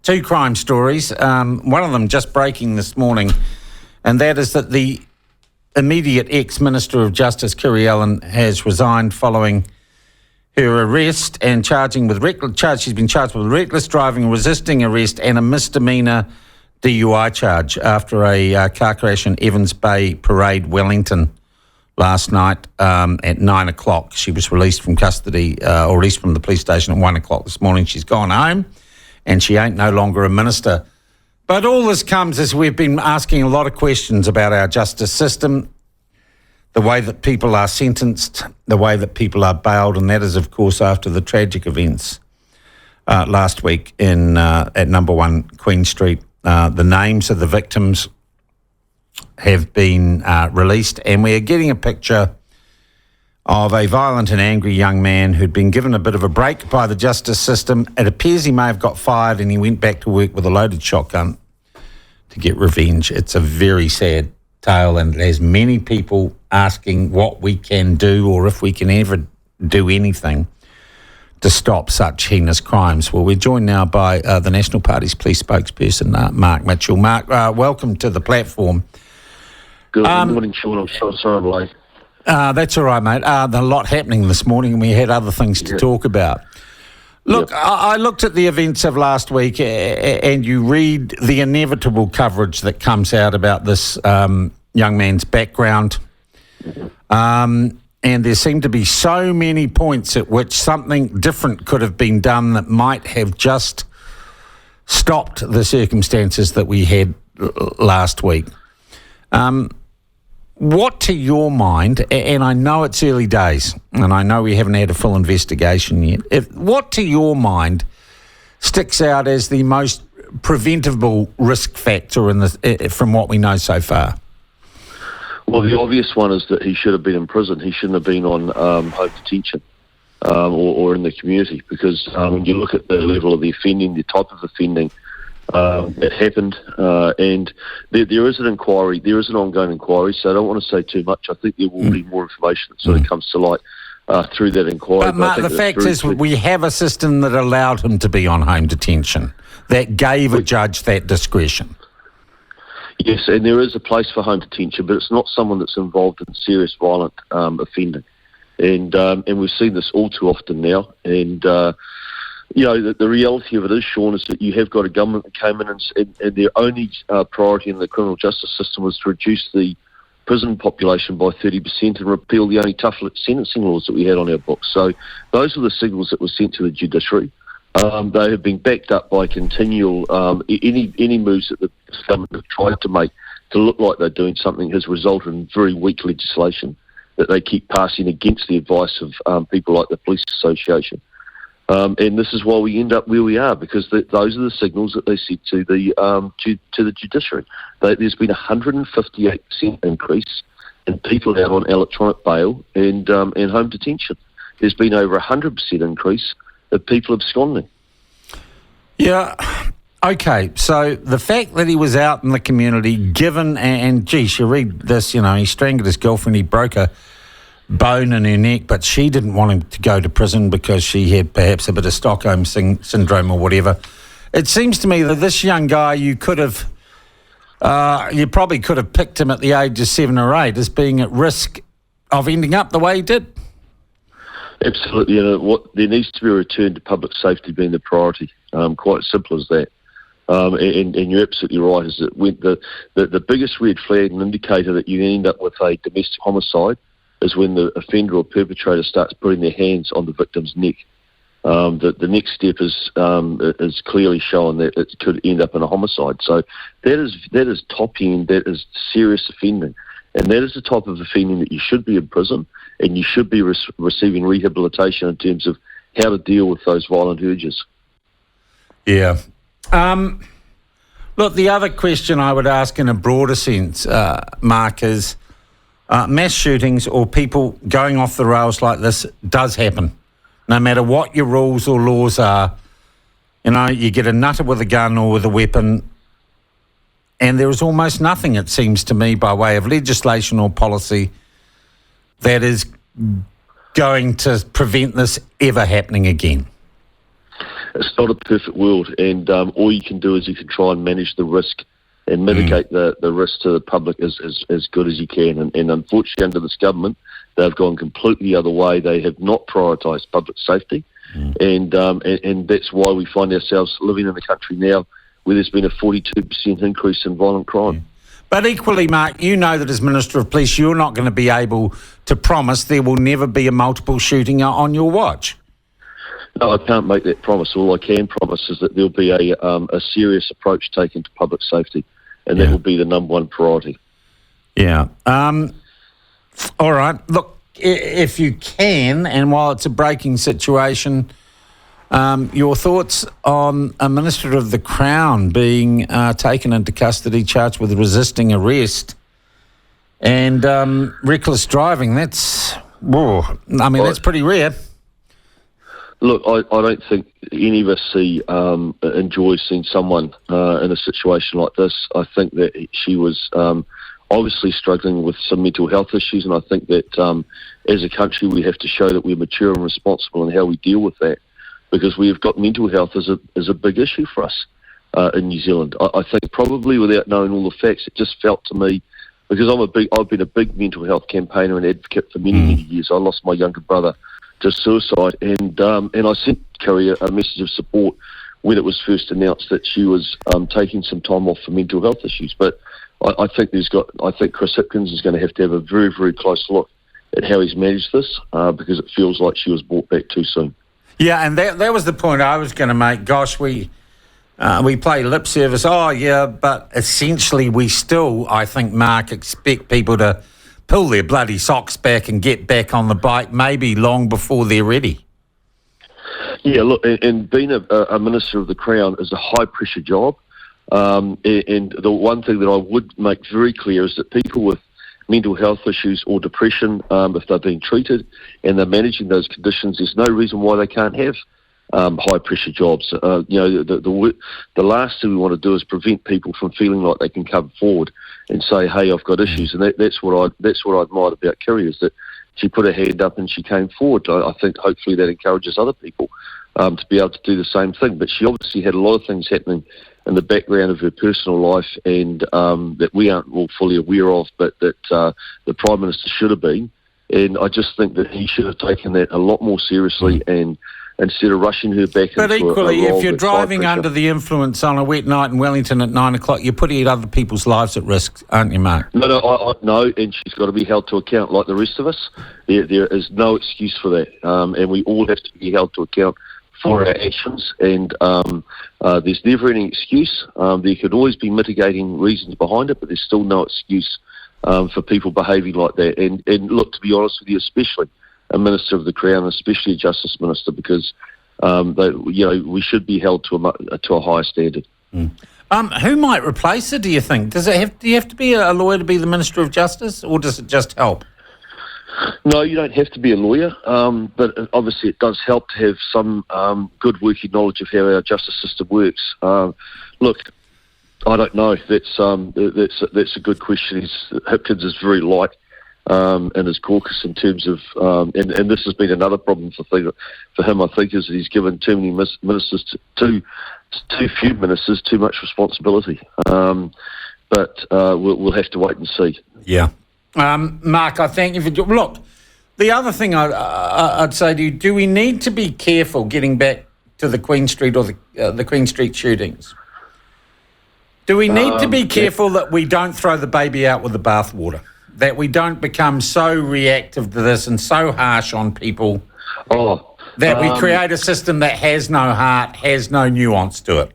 two crime stories. One of them just breaking this morning, and that is that the immediate ex-Minister of Justice, Kiri Allan, has resigned following her arrest and she's been charged with reckless driving, resisting arrest and a misdemeanour DUI charge after a car crash in Evans Bay Parade, Wellington, last night at 9 o'clock. She was released from custody, or released from the police station at 1 o'clock this morning. She's gone home and she ain't no longer a minister. But all this comes as we've been asking a lot of questions about our justice system, the way that people are sentenced, the way that people are bailed, and that is, of course, after the tragic events last week at number 1 Queen Street. The names of the victims have been released, and we are getting a picture of a violent and angry young man who'd been given a bit of a break by the justice system. It appears he may have got fired and he went back to work with a loaded shotgun to get revenge. It's a very sad tale, and there's many people asking what we can do or if we can ever do anything to stop such heinous crimes. Well, we're joined now by the National Party's police spokesperson, Mark Mitchell. Mark, welcome to the platform. Good morning, Sean. I'm so sorry I'm late. That's all right, mate. There's a lot happening this morning and we had other things to talk about. Look, yep. I looked at the events of last week and you read the inevitable coverage that comes out about this young man's background. And there seem to be so many points at which something different could have been done that might have just stopped the circumstances that we had last week. What, to your mind, and I know it's early days, and I know we haven't had a full investigation yet, what to your mind sticks out as the most preventable risk factor from what we know so far? Well, the obvious one is that he should have been in prison. He shouldn't have been on home detention or in the community, because when you look at the level of the offending, the type of offending that happened, and there is an inquiry, there is an ongoing inquiry, so I don't want to say too much. I think there will be more information that sort of comes to light through that inquiry. But Mark, the fact is we have a system that allowed him to be on home detention, that gave a judge that discretion. Yes, and there is a place for home detention, but it's not someone that's involved in serious violent offending. And we've seen this all too often now. And, the reality of it is, Sean, is that you have got a government that came in and their only priority in the criminal justice system was to reduce the prison population by 30% and repeal the only tough sentencing laws that we had on our books. So those were the signals that were sent to the judiciary. They have been backed up by continual any moves that the government have tried to make to look like they're doing something has resulted in very weak legislation that they keep passing against the advice of people like the Police Association. And this is why we end up where we are, because those are the signals that they sent to the judiciary. There's been a 158% increase in people out on electronic bail and home detention. There's been over 100% increase of people absconding. Yeah, okay. So the fact that he was out in the community, given, and geez, you read this, he strangled his girlfriend, he broke a bone in her neck, but she didn't want him to go to prison because she had perhaps a bit of Stockholm syndrome or whatever. It seems to me that this young guy, you probably could have picked him at the age of 7 or 8 as being at risk of ending up the way he did. Absolutely, there needs to be a return to public safety being the priority. Quite simple as that. And you're absolutely right. Is that when the biggest red flag and indicator that you end up with a domestic homicide is when the offender or perpetrator starts putting their hands on the victim's neck. The next step is clearly showing that it could end up in a homicide. So that is top end. That is serious offending. And that is the type of offending that you should be in prison and you should be receiving rehabilitation in terms of how to deal with those violent urges. Yeah. Look, the other question I would ask in a broader sense, Mark, is mass shootings or people going off the rails like this does happen. No matter what your rules or laws are, you get a nutter with a gun or with a weapon, and there is almost nothing, it seems to me, by way of legislation or policy that is going to prevent this ever happening again. it's not a perfect world, and all you can do is you can try and manage the risk and mitigate the risk to the public as good as you can. And unfortunately, under this government, they've gone completely the other way. They have not prioritised public safety, and that's why we find ourselves living in a country now where there's been a 42% increase in violent crime. But equally, Mark, you know that as Minister of Police, you're not going to be able to promise there will never be a multiple shooting on your watch. No, I can't make that promise. All I can promise is that there'll be a serious approach taken to public safety, and that will be the number one priority. Yeah. All right. Look, if you can, and while it's a breaking situation, your thoughts on a Minister of the Crown being taken into custody, charged with resisting arrest and reckless driving. That's pretty rare. Look, I don't think any of us enjoy seeing someone in a situation like this. I think that she was obviously struggling with some mental health issues, and I think that as a country we have to show that we're mature and responsible in how we deal with that, because we have got mental health as a big issue for us in New Zealand. I think probably without knowing all the facts, it just felt to me, because I've been a big mental health campaigner and advocate for many years. I lost my younger brother to suicide, and I sent Kiri a message of support when it was first announced that she was taking some time off for mental health issues. But I think Chris Hipkins is going to have a very, very close look at how he's managed this, because it feels like she was brought back too soon. Yeah, and that was the point I was going to make. Gosh, we play lip service. Oh, yeah, but essentially we still, I think, Mark, expect people to pull their bloody socks back and get back on the bike maybe long before they're ready. Yeah, look, and being a Minister of the Crown is a high-pressure job. And the one thing that I would make very clear is that people with mental health issues or depression, if they're being treated and they're managing those conditions, there's no reason why they can't have high-pressure jobs. The last thing we want to do is prevent people from feeling like they can come forward and say, "Hey, I've got issues." And that's what I admired about Kiri, is that she put her hand up and she came forward. I think hopefully that encourages other people to be able to do the same thing. But she obviously had a lot of things happening in the background of her personal life, and that we aren't all fully aware of, but that the Prime Minister should have been. And I just think that he should have taken that a lot more seriously, and instead of rushing her back but into equally, a role if you're driving under the influence on a wet night in Wellington at 9 o'clock, you're putting other people's lives at risk, aren't you, Mark? No, and she's got to be held to account like the rest of us. There is no excuse for that, and we all have to be held to account for our actions, and there's never any excuse. There could always be mitigating reasons behind it, but there's still no excuse for people behaving like that. And look, to be honest with you, especially a Minister of the Crown, especially a Justice Minister, because we should be held to a higher standard. Who might replace her, do you think? Do you have to be a lawyer to be the Minister of Justice, or does it just help? No, you don't have to be a lawyer, but obviously it does help to have some good working knowledge of how our justice system works. Look, I don't know. That's a good question. Hipkins is very light in his caucus in terms of, and this has been another problem for him, I think, is that he's given too many ministers, too few ministers, too much responsibility. But we'll have to wait and see. Yeah. Mark, I thank you for... Look, the other thing I'd say to you, do we need to be careful getting back to the Queen Street or the Queen Street shootings? Do we need to be careful that we don't throw the baby out with the bathwater? That we don't become so reactive to this and so harsh on people that we create a system that has no heart, has no nuance to it?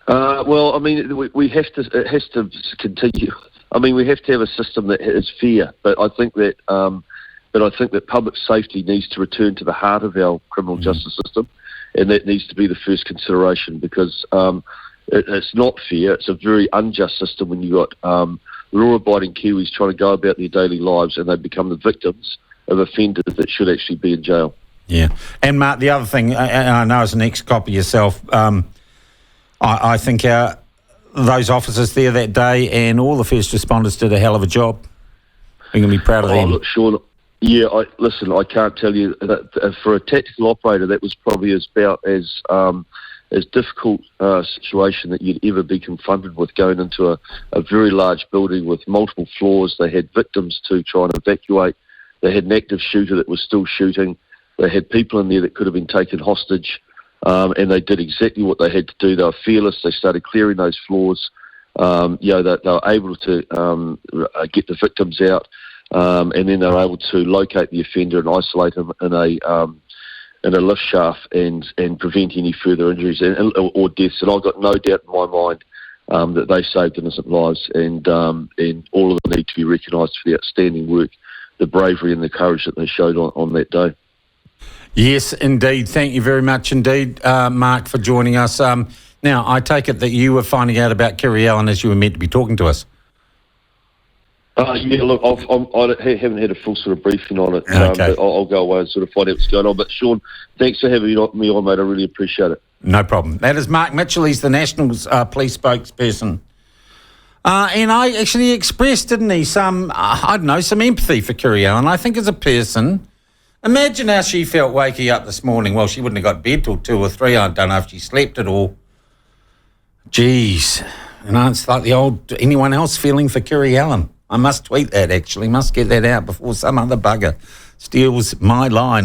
Well, I mean, it has to continue. I mean, we have to have a system that is fair, but I think that public safety needs to return to the heart of our criminal justice system, and that needs to be the first consideration, because it's not fair. It's a very unjust system when you've got law-abiding Kiwis trying to go about their daily lives, and they become the victims of offenders that should actually be in jail. Yeah, and Mark, the other thing, and I know as an ex-copper yourself, I think those officers there that day and all the first responders did a hell of a job. We're going to be proud of them. Look, Sean, Yeah, listen, I can't tell you that for a tactical operator, that was probably about as difficult situation that you'd ever be confronted with, going into a very large building with multiple floors. They had victims to try and evacuate. They had an active shooter that was still shooting. They had people in there that could have been taken hostage, and they did exactly what they had to do. They were fearless. They started clearing those floors. They were able to get the victims out, and then they were able to locate the offender and isolate him in a lift shaft and prevent any further injuries or deaths. And I've got no doubt in my mind that they saved innocent lives, and all of them need to be recognised for the outstanding work, the bravery and the courage that they showed on that day. Yes, indeed. Thank you very much indeed, Mark, for joining us. Now, I take it that you were finding out about Kiri Allan as you were meant to be talking to us. Yeah, look, I haven't had a full sort of briefing on it, Okay. but I'll go away and sort of find out what's going on. But Sean, thanks for having me on, mate. I really appreciate it. No problem. That is Mark Mitchell. He's the Nationals police spokesperson. And I actually expressed, didn't he, some empathy for Kiri Allan. I think as a person, imagine how she felt waking up this morning. Well, she wouldn't have got bed till 2 or 3. I don't know if she slept at all. Jeez. It's like the old anyone else feeling for Kiri Allan. I must tweet that, actually. Must get that out before some other bugger steals my line.